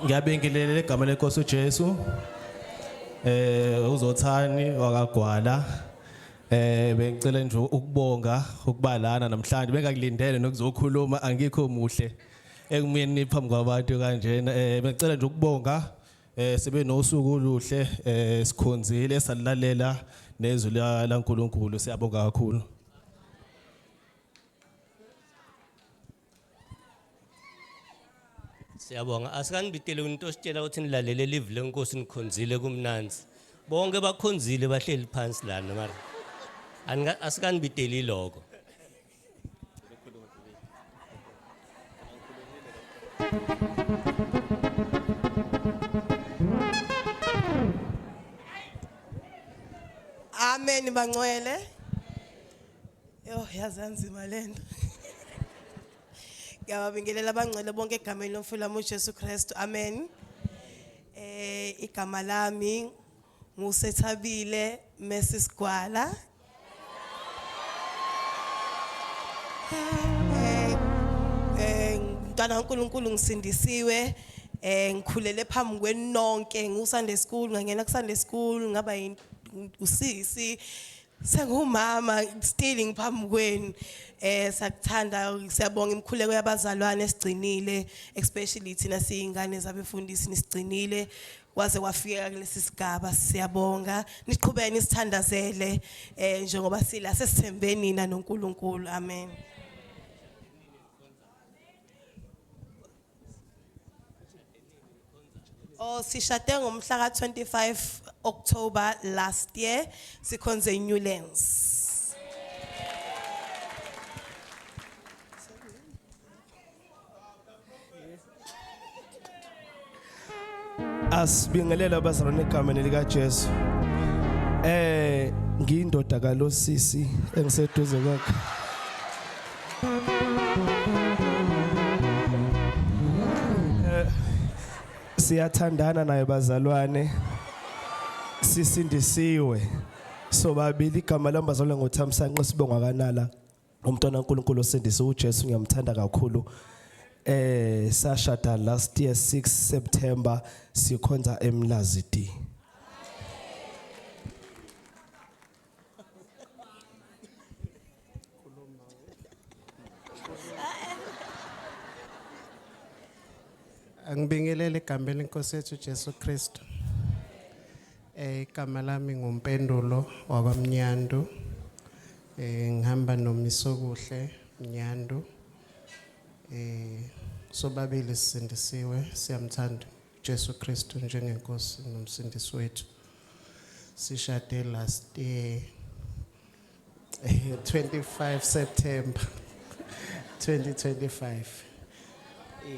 Ngiyabingelela igama lenkosi uJesu. Uzothani wakagwala. Bengicela nje ukubonga ukubalana namhlanje bengakulindele nokuzokhuluma angikho muhle ekumini phambi kwabantu kanjena. Bengicela nje ukubonga sibe nosuku oluhle sikhonzile salilalela nezwi laNkulunkulu siyabonga kakhulu. Siyabonga asikanibitele into ositshela ukuthi nilalele live lenkosi nikhonzile kumnanzi bonke bakhonzile bahleli phansi lana mara asikanibiteli lokho. Amen bangcwele. Yo yazanzima lento. Ngiyabingelela abangcwele bonke egameni lomfula uJesu Kristu. Amen. Igama lami nguSethabile Mrs Gwala. Ngicela uNkulunkulu ngisindisiwe ngikhulele phambi kwenonke ngiSunday school ngangena kuSunday school ngaba usisi sengumama still ngiphambi kweni sakuthanda siyabonga imkhuleko yabazalwane esigcinile especially thina siyingane zabefundisi nisigcinile kwaze kwafika kulesi sigaba siyabonga niqhubeni isithandazele njengoba sila sesithembe nina noNkulunkulu. Amen. Sishade ngomhla ka-25 October last year sikhonze Newlands. Asibingelela abazalwane egameni lika Jesu. Ngiyindoda kaLosisi engiseduze kwakhe. Siyathandana naye bazalwane. Sisindisiwe. Sobabili igama lambazalwane ngoThamsanqa sibonga kanala. Umntwana kaNkulunkulu osindisiwe uJesu ngiyamthanda kakhulu. Sashada last year 6 September sikhonza eMlazidi. Angibingelele igama lenkosi yethu Jesu Kristu. Igama lami nguMpendulo wakwaMnyandu. Ngihamba noMisokuhle Mnyandu. Sobabili sisindisiwe siyamthanda Jesu Kristu njengenkosi nomsindisi wethu. Sishade last year 25 September 2025.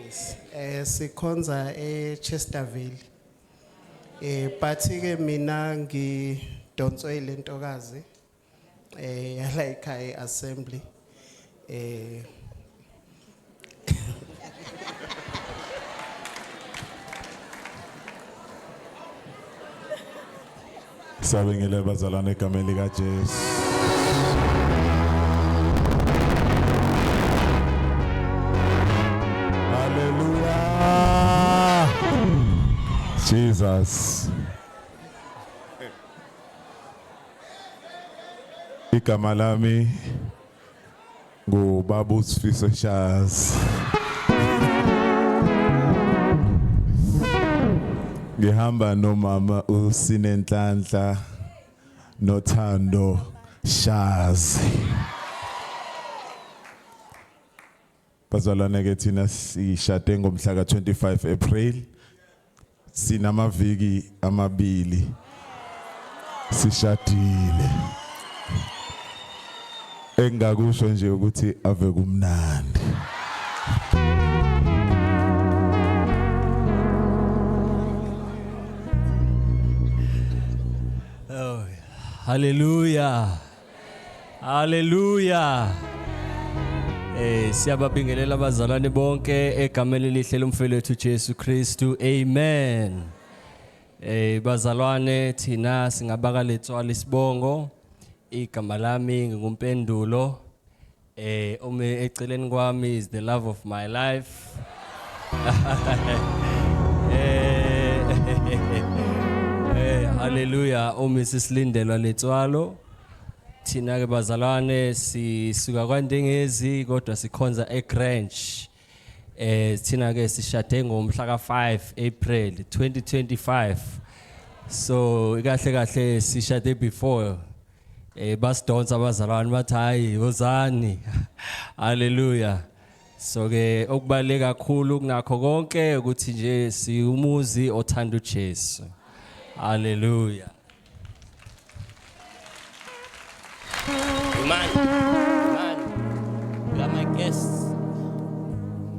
Yes. Sikhonza eChesterville. But ke mina ngidonswe ilentokazi yala ekhaya assembly. Sabingelela abazalwane egameni lika Jesu. Hallelujah. Jesus. Igama lami nguBaba uSifiso Shaz. Ngihamba nomama uSinenhlanhla noThando Shaz. Bazalwane ke thina sishade ngomhla ka-25 April. Sinamaviki amabili sishadile. Engakusho nje ukuthi ave kumnandi. Oh, hallelujah. Hallelujah. Siyababingelela abazalwane bonke egameni lihle lomfowethu Jesu Kristu. Amen. Bazalwane thina singabaka letswala isibongo. Igama lami nguMpendulo. Eceleni kwami is the love of my life. Hallelujah. Mrs. Lindelwa Letswalo. Thina ke bazalwane sisuka kwaNdengezi kodwa sikhonza eGrange. Thina ke sishade ngomhla ka5 April 2025. So kahle kahle sishade before basidonsa abazalwane bathi hayi wozani. Hallelujah. So ke okubaleka kakhulu kunakho konke ukuthi nje siumuzi othanda uJesu. Hallelujah. Imani.